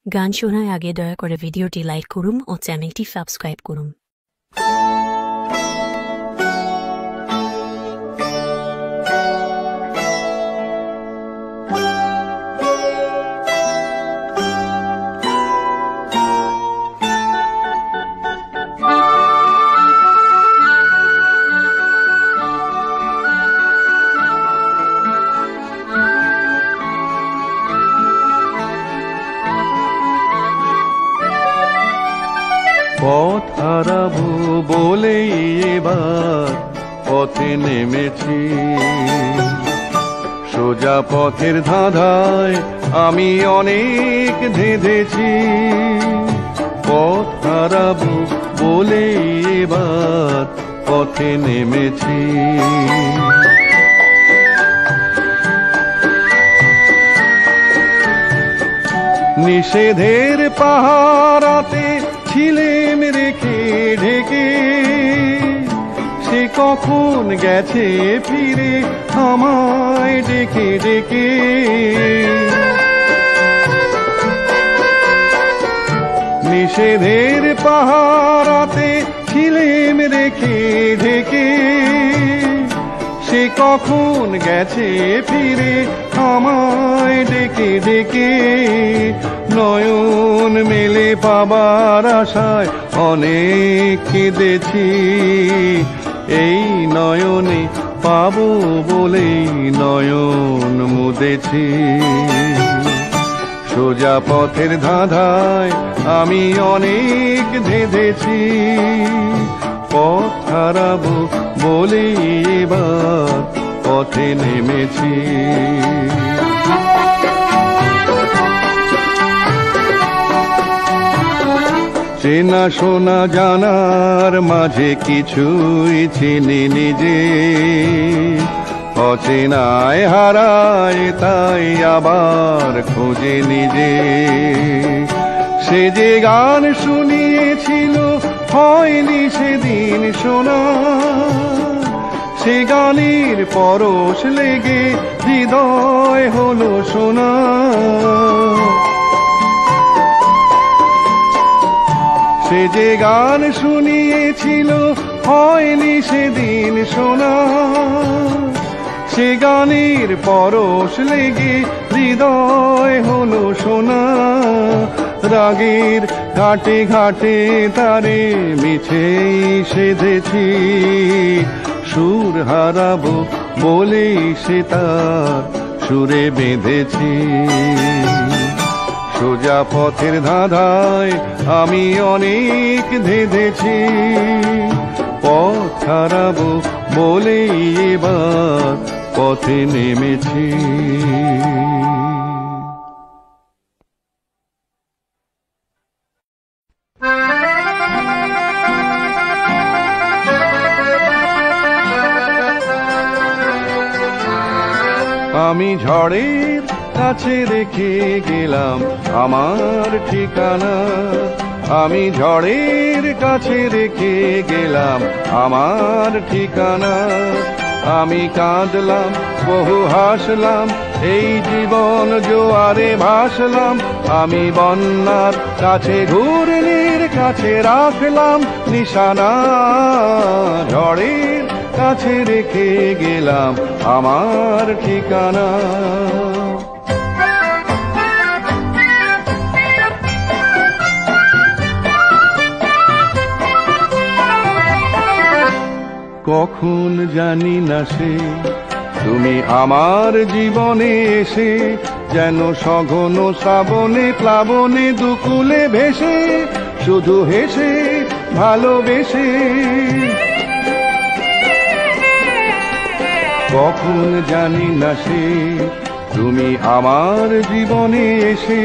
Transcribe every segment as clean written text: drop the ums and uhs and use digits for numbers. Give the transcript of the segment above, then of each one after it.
গান শোনার আগে দয়া করে ভিডিওটি লাইক করুন ও চ্যানেলটি সাবস্ক্রাইব করুন। পথ হারাবো বলেই এবার পথে নেমেছি, সোজা পথের ধাঁধায় আমি অনেক ধেঁধেছি। পথ হারাবো বলেই এবার পথে নেমেছি। নিষেধের পাহারাতে ছিলেম রেখে ঢেকে, সে কখন গেছে ফিরে আমায় ডেকে ডেকে। নিষেধের পাহারাতে ছিলেম রেখে ঢেকে, সে কখন গেছে ফিরে আমায় ডেকে ডেকে। নয়ন মেলে পাবার আশায় অনেক কেঁদেছি, এই নয়নে পাবো বলেই নয়ন মুদেছি। সোজা পথের ধাঁধায় আমি অনেক ধেঁধেছি, পথ হারাবো বলেই এবার পথে নেমেছি। চেনা শোনা জানার মাঝে কিছুই চিনি নিজে, অচেনায় হারায় তাই আবার খোঁজে নিজে। সে যে গান শুনিয়েছিল হয়নি সেদিন শোনা, সে গানের পরশ লেগে হৃদয় হলো সোনা। সে যে গান শুনিয়েছিল হয়নি সেদিন শোনা, সে গানের পরশ লেগে হৃদয় হলো সোনা। রাগের ঘাটে ঘাটে তারে মিছেই সেধেছি, সুর হারাবো বলেই সে তার সুরে বেঁধেছি। সোজা পথের ধাঁধায় আমি অনেক ধেঁধেছি, পথ হারাবো বলেই এবার পথে নেমেছি। আমি ঝড়ের কাছে রেখে গেলাম আমার ঠিকানা, আমি ঝড়ের কাছে রেখে গেলাম আমার ঠিকানা। আমি কাঁদলাম বহু হাসলাম এই জীবন জোয়ারে ভাসলাম, আমি বন্যার কাছে ঘূর্ণির কাছে রাখলাম নিশানা। ঝড়ের কাছে রেখে গেলাম আমার ঠিকানা। কখন জানি না সে তুমি আমার জীবনে এসে, যেন সঘন শ্রাবণে প্লাবনে দুকুলে ভেসে, শুধু হেসে ভালোবেসে। কখন জানি না সে তুমি আমার জীবনে এসে,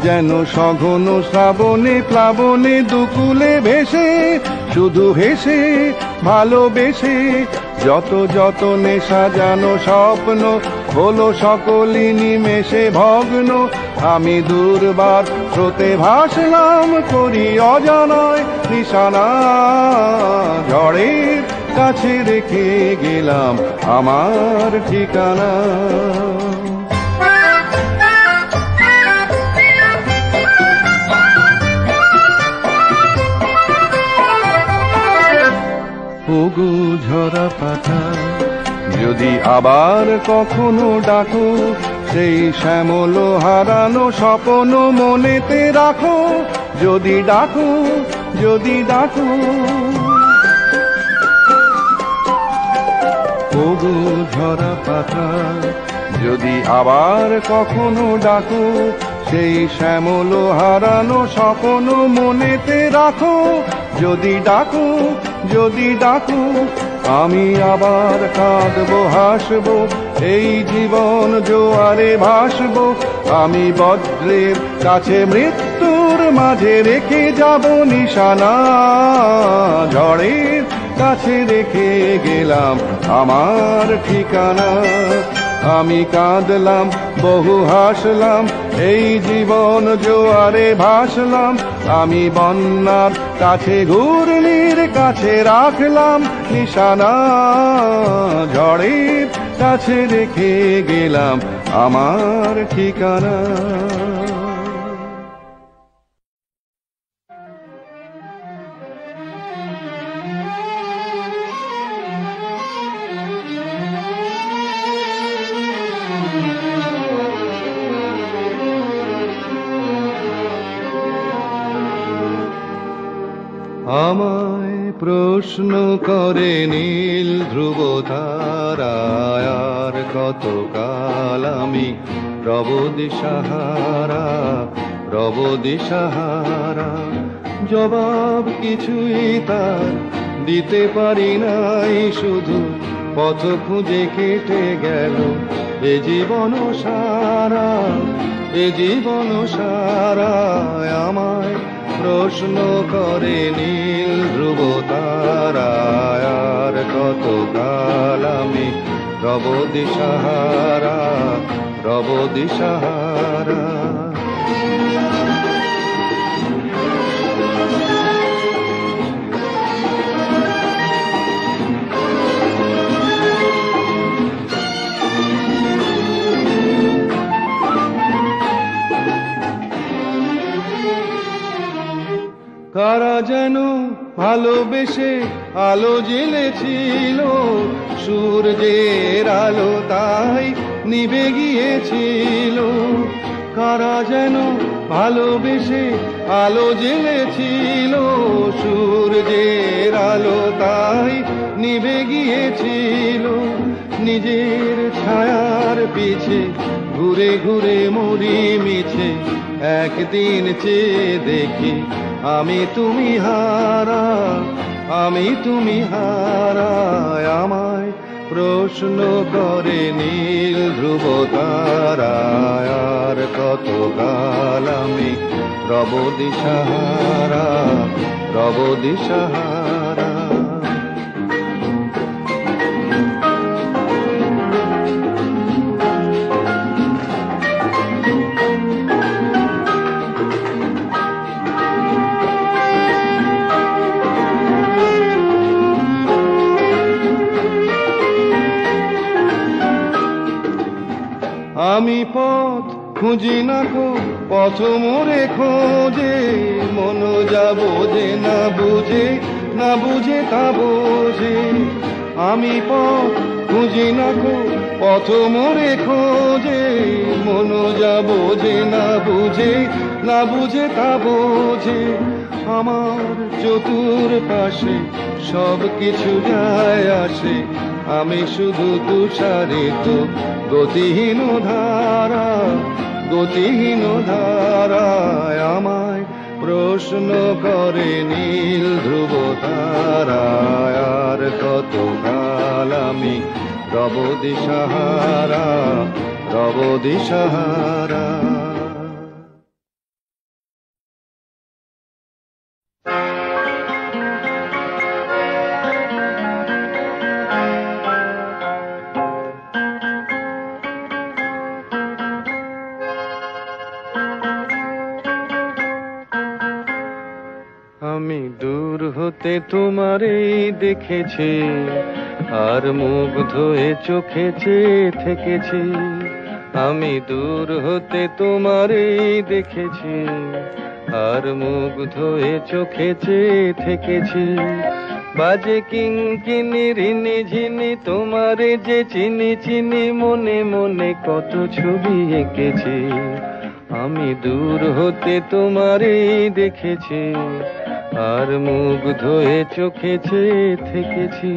যেন সঘন শ্রাবণে প্লাবনে দুকুলে ভেসে, শুধু হেসে ভালোবেসে। যত যতনে সাজানো স্বপ্ন হলো সকলই নিমেষে ভগ্ন, আমি দুর্বার স্রোতে ভাসলাম করি অজানায় নিশানা। ঝড়ের কাছে রেখে গেলাম আমার ঠিকানা। ওগো ঝরা পাতা, যদি আবার কখনো ডাকো, সেই শ্যামল হারানো স্বপ্ন মনেতে রাখো। যদি ডাকো, যদি ডাকো, ওগো ঝরা পাতা, যদি আবার কখনো ডাকো, সেই শ্যামল হারানো স্বপ্ন মনেতে রাখো। যদি ডাকো, যদি ডাকো, আমি আবার কাঁদবো হাসবো, এই জীবন জোয়ারে ভাসবো। আমি বজ্রের কাছে মৃত্যুর মাঝে রেখে যাব নিশানা, ঝড়ের কাছে রেখে গেলাম আমার ঠিকানা। আমি কাঁদলাম, বহু হাসলাম, এই জীবন জোয়ারে ভাসলাম। আমি বন্যার কাছে, ঘূর্ণির কাছে রাখলাম নিশানা, ঝড়ের কাছে রেখে গেলাম আমার ঠিকানা। আমায় প্রশ্ন করে নীল ধ্রুব তারায়, আর কতকাল আমি রব দিশাহারা, রব দিশাহারা। জবাব কিছুই তার দিতে পারি নাই, শুধু পথ খুঁজে কেটে গেল এ জীবন সারা, এ জীবন সারা। আমায় প্রশ্ন করে নীল ধ্রুব তারায়, আর কতকাল আমি রব দিশাহারা, রব দিশাহারা। কারা যেন ভালোবেসে আলো জ্বেলেছিল, সূর্যের আলো তাই নিভে গিয়েছিল। কারা যেন ভালোবেসে আলো জ্বেলেছিল, সূর্যের আলো তাই নিভে গিয়েছিল। নিজের ছায়ার পিছে ঘুরে ঘুরে মরি মিছে, একদিন চেয়ে দেখি আমি তুমি হারা, আমি তুমি হারা। আমায় প্রশ্ন করে নীল ধ্রুব তারায়, আর কতকাল আমি রব দিশাহারা, রব দিশাহারা। আমি পথ খুঁজি না কো, পথ মোরে খোঁজে, মন যা বোঝে না বুঝে, না বুঝে তা বোঝে। আমি পথ খুঁজি না কো, পথ মোরে খোঁজে, মন যা বোঝে না বুঝে, না বুঝে তা বোঝে। আমার চতুর পাশে সব কিছু যায় আসে, আমি শুধু তুষারিত গতিহীন ধারা, গতিহীন ধারায়। আমায় প্রশ্ন করে নীল ধ্রুব তারায়, আর কতকাল আমি রব দিশাহারা, রব দিশাহারা। আমি দূর হতে তোমারেই দেখেছি, আর মুগ্ধ হয়ে চোখে চেয়ে থেকেছি। আমি দূর হতে তোমারেই দেখেছি, আর মুগ্ধ হয়ে চোখে চেয়ে থেকেছি। বাজে কিঙ্কিনি রিনি ঝিনি তোমারে যে চিনি চিনি মনে মনে কত ছবি এঁকেছি আমি দূর হতে তোমারই দেখেছি আর মুগ্ধ হয়ে চোখে চেয়ে থেকেছি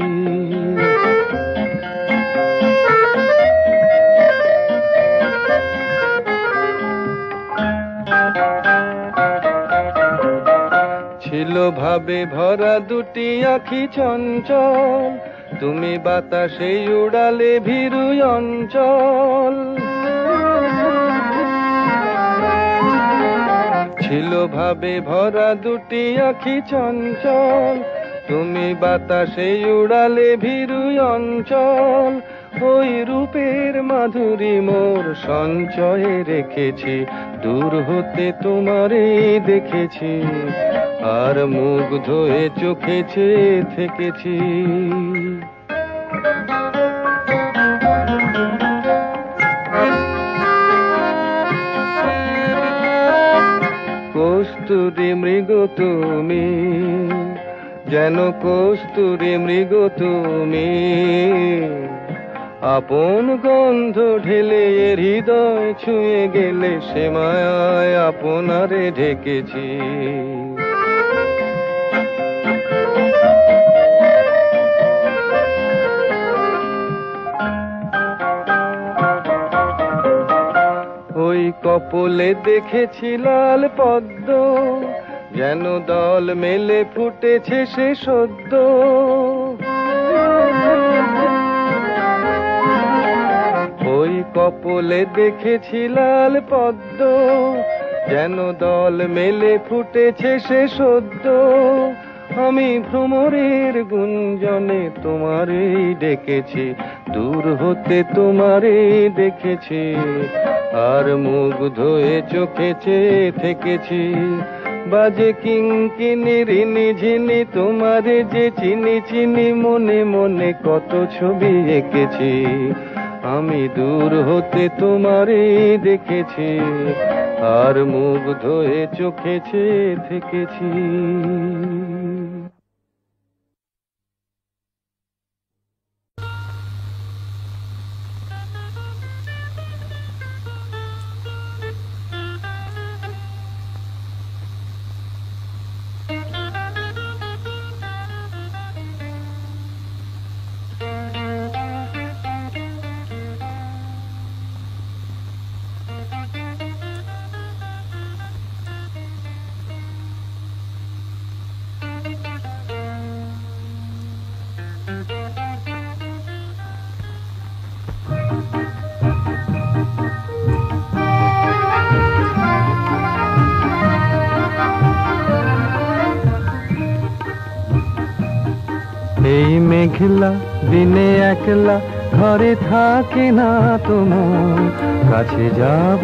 ছিল ভাবে ভরা দুটি আঁখি চঞ্চল তুমি বাতাসে উড়ালে ভীরু অঞ্চল ছিল ভাবে ভরা দুটি আঁখি চঞ্চল তুমি বাতাসে উড়ালে ভীরু অঞ্চল ওই রূপের মাধুরী মোর সঞ্চয়ে রেখেছি দূর হতে তোমারে দেখেছি আর মুগ্ধ হয়ে চোখে চেয়ে থেকেছি কস্তুরী মৃগ তুমি যেন কস্তুরী মৃগ তুমি আপন গন্ধ ঢেলে হৃদয় ছুঁয়ে গেলে সে মায়ায় আপনারে ঢেকেছি ওই কপলে দেখেছি লাল পদ্ম যেন দল মেলে ফুটেছে সে সদ্য ওই কপলে দেখেছি লাল পদ্ম যেন দল মেলে ফুটেছে সে সদ্য আমি ভ্রমরের গুঞ্জনে তোমারই ডেকেছি দূর হতে তোমারই দেখেছি আর মুগ্ধ হয়ে চোখে চেয়ে থেকেছি বাজে কিঙ্কিনি রিনি ঝিনি তোমারে যে চিনি চিনি মনে মনে কত ছবি এঁকেছি আমি দূর হতে তোমারে দেখেছি আর মুগ্ধ হয়ে চোখে চেয়ে থেকেছি এই মেঘলা দিনে একলা ঘরে থাকে না তোমার কাছে যাব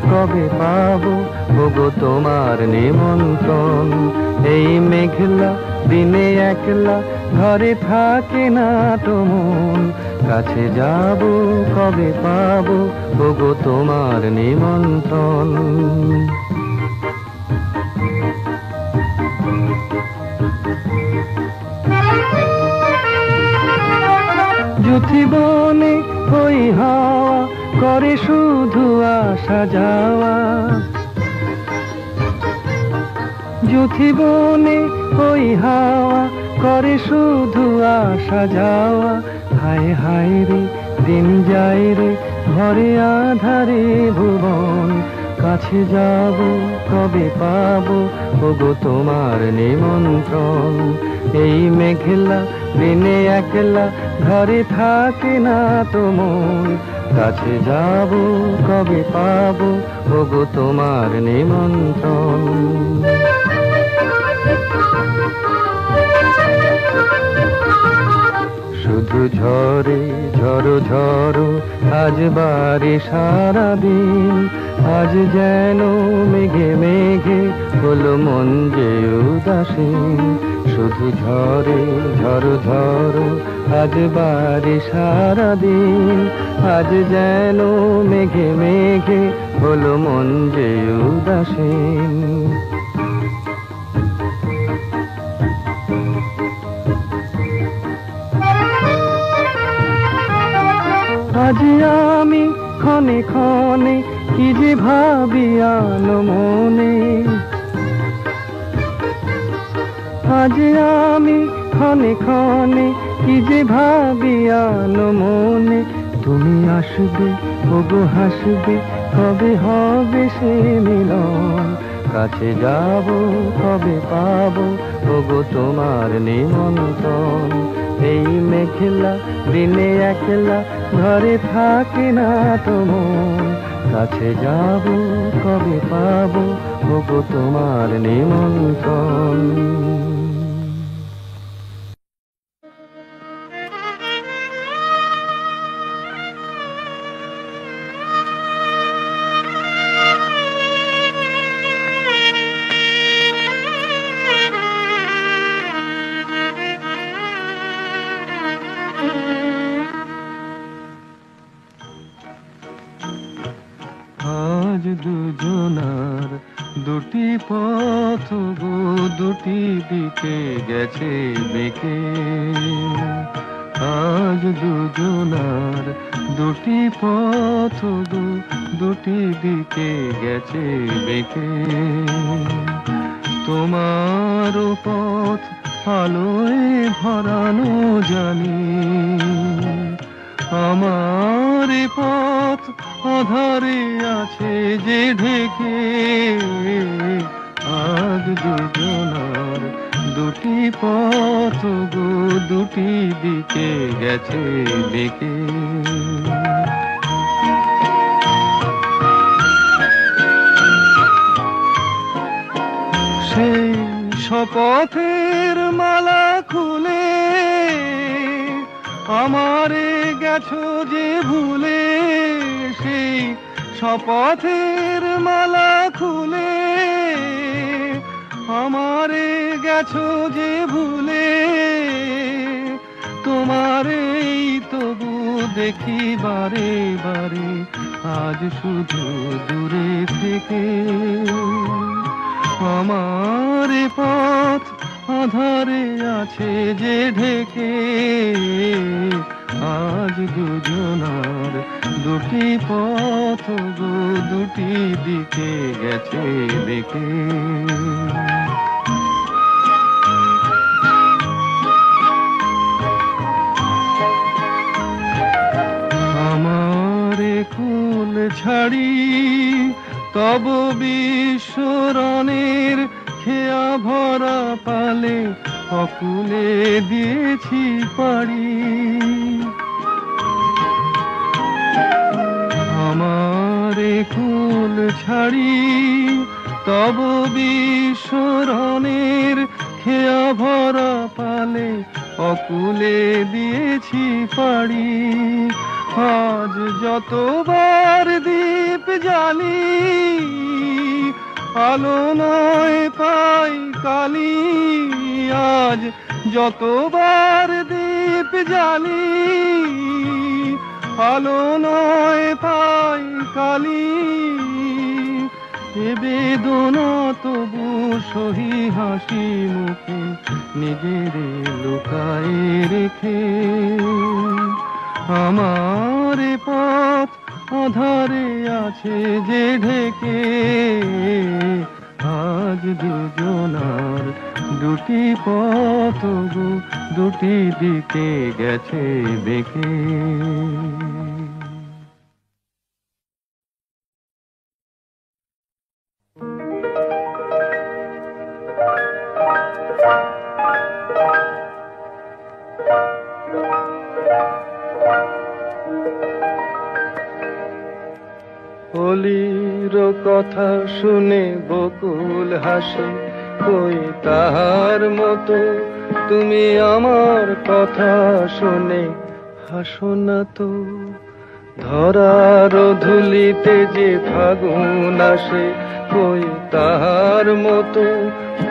কবে পাবো ওগো তোমার নিমন্ত্রণ এই মেঘলা দিনে একলা ঘরে থাকে না তোমার কাছে যাব কবে পাবো ওগো তোমার নিমন্ত্রণ যুথিবনে ওই হাওয়া করে শুধু আসা যাওয়া যুথিবনে ওই হাওয়া করে শুধু আসা যাওয়া হায় হায় রে দিন যায় রে ঘরে আধারে ভুবন কাছে যাব কবে পাবো ওগো তোমার নিমন্ত্রণ এই মেঘলা দিনে একলা ঘরে থাকে না তোমার কাছে যাব কবে পাবো ওগো তোমার নিমন্ত্রণ শুধু ঝরে ঝড়ো ঝড়ো আজ বারে সারাদিন আজ যেন মেঘে মেঘে হলো মন যে উদাসীন শুধু ঝরে ঝড়ো ঝড়ো আজ বারে সারাদিন আজ যেন মেঘে মেঘে হলো মন যে উদাসীন আমি ক্ষণে ক্ষণে কি যে ভাবি আনো মনে, আজ আমি ক্ষণে ক্ষণে কি যে ভাবি আনো মনে। তুমি আসবে ওগো হাসবে, কবে হবে সে মিলন, কাছে যাব কবে পাবো ওগো তোমার নিমন্ত্রণ। এই মেঘলা দিনে একলা ঘরে থাকে না তো মন, কাছে যাব কবে পাবো ওগো তোমার নিমন্ত্রণ। আজ দুজনার দুটি পথ গো দুটি দিকে গেছে বেঁকে, আজ দুজনার দুটি পথ গো দুটি দিকে গেছে বেঁকে। তোমার পথ আলোয় ভরানো জানি, আমার পথ আধারে আছে যে ঢেকে। আজ দুজনার দুটি পথ গো দুটি দিকে গেছে বেঁকে। সেই শপথের মালা খুলে আমারে গেছো যে ভুলে, সেই শপথের মালা খুলে আমারে গেছো যে ভুলে। তোমারেই তবু দেখি বারে বারে আজ শুধু দূরে থেকে। আমার পথ আধারে আছে যে ঢেকে, আজ দুজনার দুটি পথ গো দুটি দিকে গেছে বেঁকে। আমার কুল ছাড়ি তব বিশ্বরণের খেয়া ভরা পালে অকুলে দিয়েছি পাড়ি। আমার কুল ছাড়ি তব বিশ্বরণের খেয়া ভরা পালে অকুলে দিয়েছি পাড়ি। আজ যতবার দীপ জ্বালি আলো নয় পাই কালি, আজ যতবার দীপ জ্বালি আলো নয় পাই কালি। এ বেদনা তবু সহি হাসি মুখে নিজের লুকায়ে রেখে। আমার পথ আধারে আছে যে ঢেকে, আজ দুজনার দুটি পথ গো দুটি দিকে গেছে বেঁকে। কলির কথা শুনে বকুল হাসে, কই তাহার মতো তুমি আমার কথা শুনে হাসো না তো। ধরার ধুলিতে যে ফাগুন আসে, কই তাহার মতো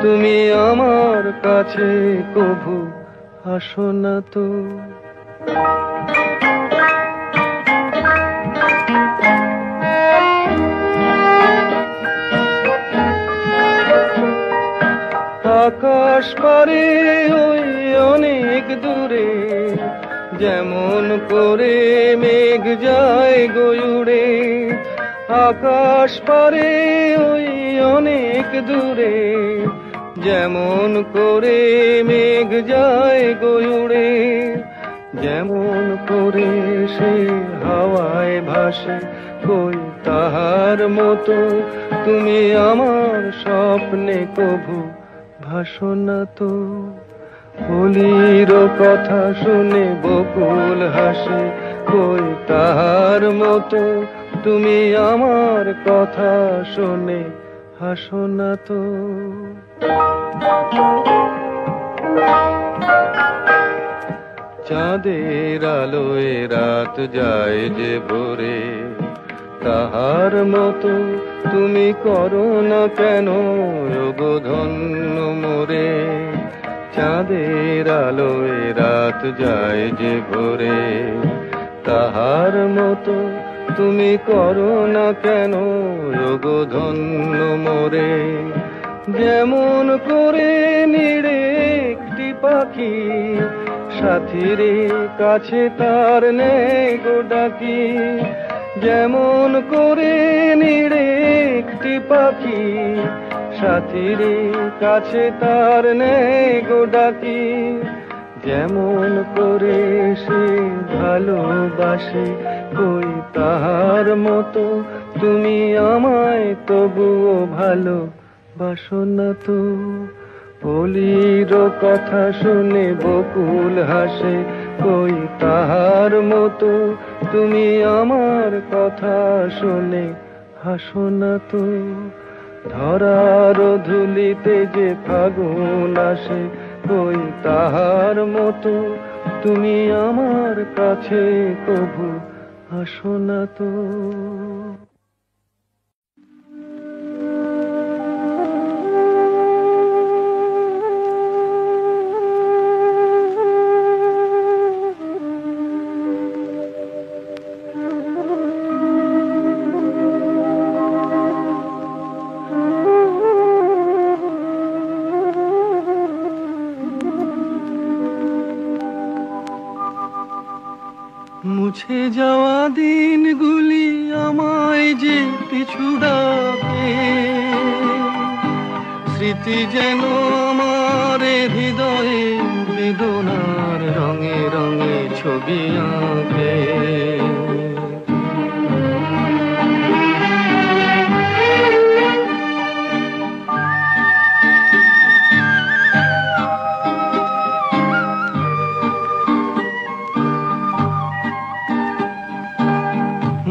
তুমি আমার কাছে কভু আসো না তো। আকাশ পারে ওই অনেক দূরে যেমন করে মেঘ যায় গয়ুড়ে আকাশ পারে ওই অনেক দূরে, যেমন করে মেঘ যায় গয়ুড়ে, যেমন করে সে হাওয়ায় ভাসে কই তাহার মতো তুমি আমার স্বপ্নে কভু ভাসো না তো। কলির কথা শুনে বকুল হাসে কই তাহার মতো তুমি আমার কথা শুনে হাসো না তো। চাঁদের আলোয় রাত যায় যে ভোরে, তাহার মতো তুমি করো না কেন ওগো ধন্য মোরে। চাঁদের আলোয় রাত যায় যে ভোরে, তাহার মতো তুমি করো না কেন ওগো ধন্য মোরে। যেমন করে নিড়ে একটি পাখি সাথীর কাছে তার নেই গো ডাকি, যেমন করে নিড়ে একটি পাখি সাথীর কাছে তার নেই গো ডাকি, যেমন করে সে ভালোবাসে কই তাহার মতো তুমি আমায় তবুও ভালো বাসো না তো। কলির কথা শুনে বকুল হাসে কই তাহার মতো তুমি আমার কথা শুনে হাসো না তো। ধরার ধুলিতে যে ফাগুন আসে কই তাহার মতো তুমি আমার কাছে কভু আসো না তো। মুছে যাওয়া দিনগুলি আমায় যে পিছু ডাকে, স্মৃতি যেন আমার হৃদয়ে বেদনার রঙে রঙে ছবি আঁকে।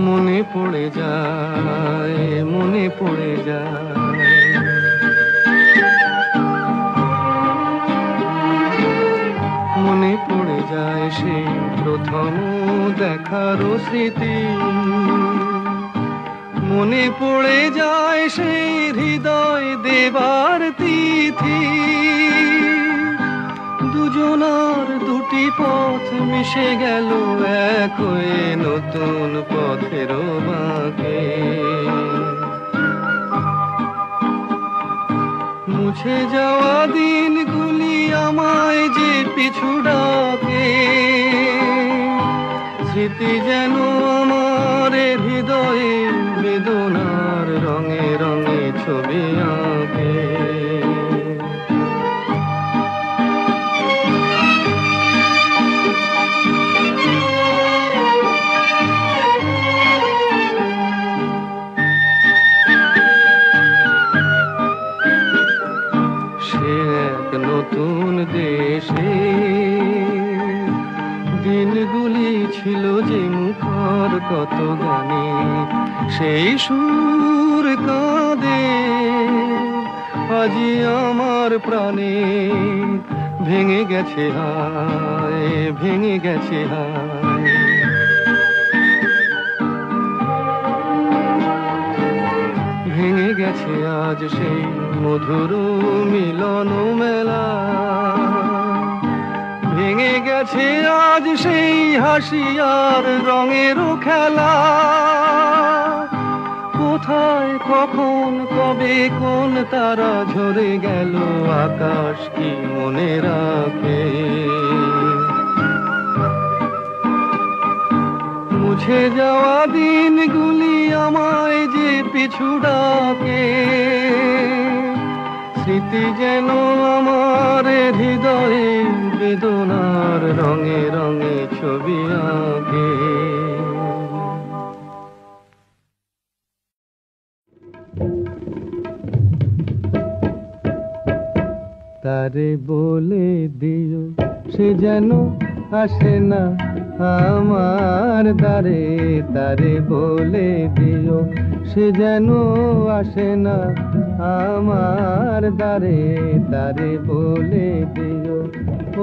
মনে পড়ে যায়, মনে পড়ে যায়, মনে পড়ে যায় সেই প্রথম দেখার স্মৃতি, মনে পড়ে যায় সেই হৃদয় দেবার তিথি। দুজনার দুটি পথ মিশে গেল এক হয়ে নতুন পথের বাঁকে। মুছে যাওয়া দিনগুলি আমায় যে পিছু ডাকে, স্মৃতি যেন আমার হৃদয়ে বেদনার রঙে রঙে ছবি আঁকে। নতুন দেশে দিনগুলি ছিল যে মুখর কত গানে, সেই সুর কাঁদে আজি আমার প্রাণে। ভেঙে গেছে হায়, ভেঙে গেছে হায়, ভেঙে গেছে আজ সেই মধুর মিলন মেলা। ভেঙে গেছে আজ সেই হাসি আর রঙের খেলা। কোথায় কখন কবে কোন তারা ঝরে গেল আকাশ কি মনে রাখে। মুছে যাওয়া দিনগুলি আমায় যে পিছু ডাকে, স্মৃতি যেন আমার হৃদয়ে বেদনার রঙে রঙে ছবি আঁকে। তারে বলে দিও সে যেন আসে না আমার দ্বারে, তারে বলে দিও সে যেন আসে না আমার দ্বারে, তারে বলে দিও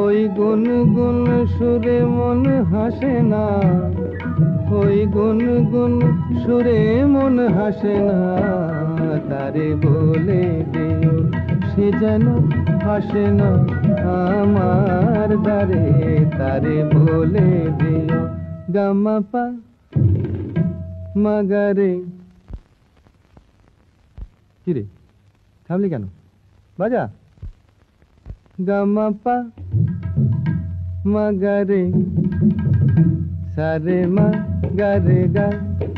ওই গুনগুন সুরে মন হাসে না, ওই গুনগুন সুরে মন হাসে না, তারে বলে দিও সে যেন আসে না আমার দ্বারে, তারে বলে দিও। গামা পা মাগারে। কিরে থামলি কেন? বাজা। গামা পা মাগারে সারে মা গারে গা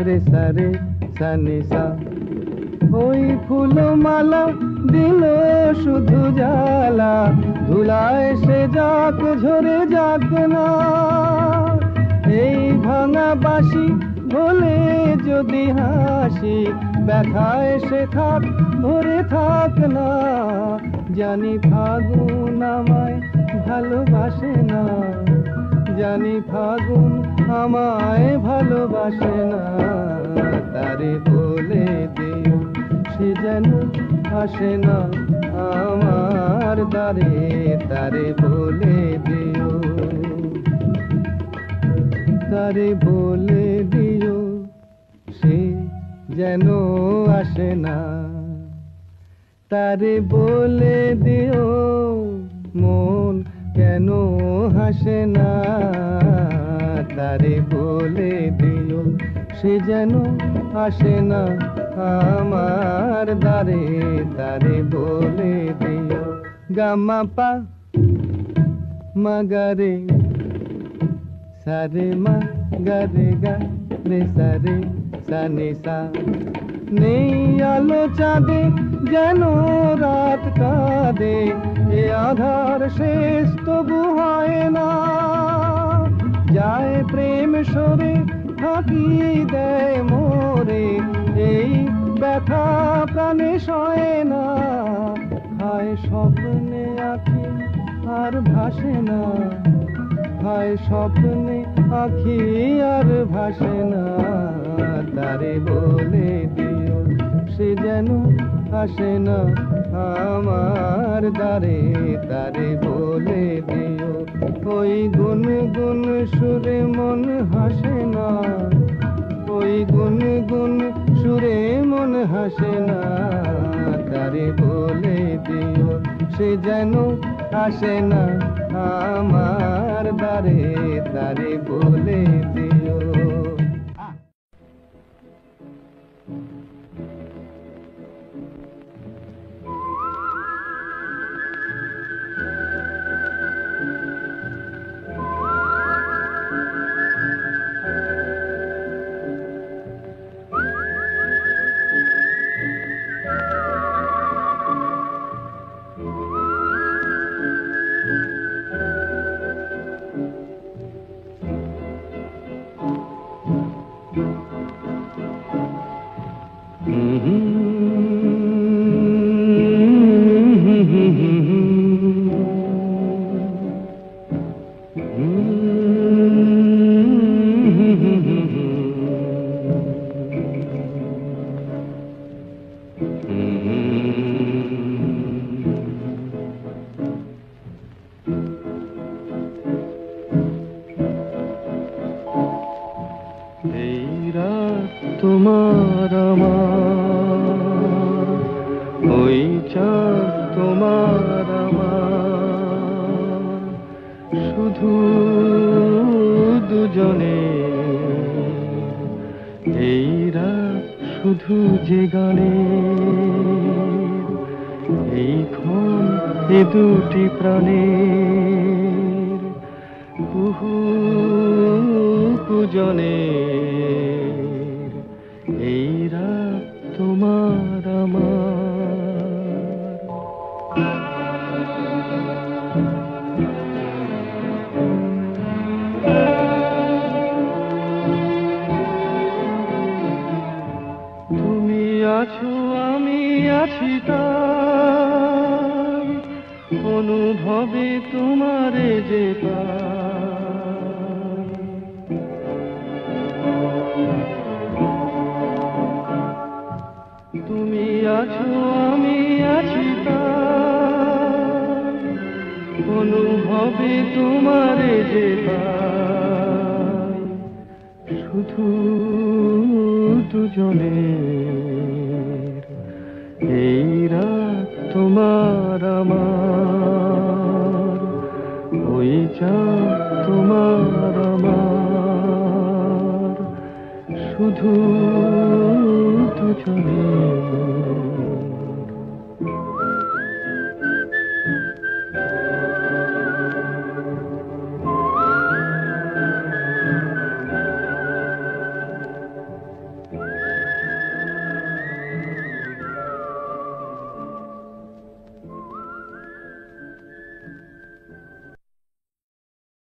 রে সারে সানে সা। ওই ফুলমালা দিল শুধু জ্বালা, ধুলায় সে যাক ঝরে যাক না, এই ভাঙা বাঁশি ভোলে যদি হাসি, ব্যথায় সে থাক ভরে থাক না, জানি ফাগুন আমায় ভালোবাসে না, জানি ফাগুন আমায় ভালোবাসে না, তারে বলে দিও সে যেন আসে না আমার দ্বারে, তারে বলে দিও, তারে বলে দিও সে যেন আসে না, তারে বলে দিও মন কেন হাসে না, তারে বলে দিও সে যেন আসে না আমার দ্বারে, তারে বলে দিও। গামা পা মাগারে সারে মা গারে গা রে সারে সানে সা। নেই আলো চাঁদে যেন রাত কাঁদে, এ আধার শেষ তবু হয় না, যায় প্রেম সরে ফাঁকি দেয় মোরে, এই ব্যথা প্রাণে সয় না, হায় স্বপ্নে আঁখি আর ভাসে না, হায় স্বপ্নে আঁখি আর ভাসে না, তারে বলে দিও সে যেন আসে না আমার দ্বারে, তারে বলে দিও ওই গুনগুন সুরে মন হাসে না, ওই গুনগুন সুরে মন হাসে না, তারে বলে দিও সে যেন আসে না আমার দ্বারে, তারে বলে দিও। তোমার আমার, ওই চাঁদ তোমার আমার, শুধু দুজনে এই রাত শুধু যে গানে, এই ক্ষণ এ দুটি প্রাণের কুহু কুজনে এই রাত তোমার আমার। তুমি আছো আমি আছি তাই অনুভবে তোমারে যে পাই। তুমি আছো আমি আছি তাই অনুভবে তোমারে যে পাই। শুধু দুজনের এই রাত তোমার আমার, ওই চাঁদ তোমার আমার, শুধু দুজনের।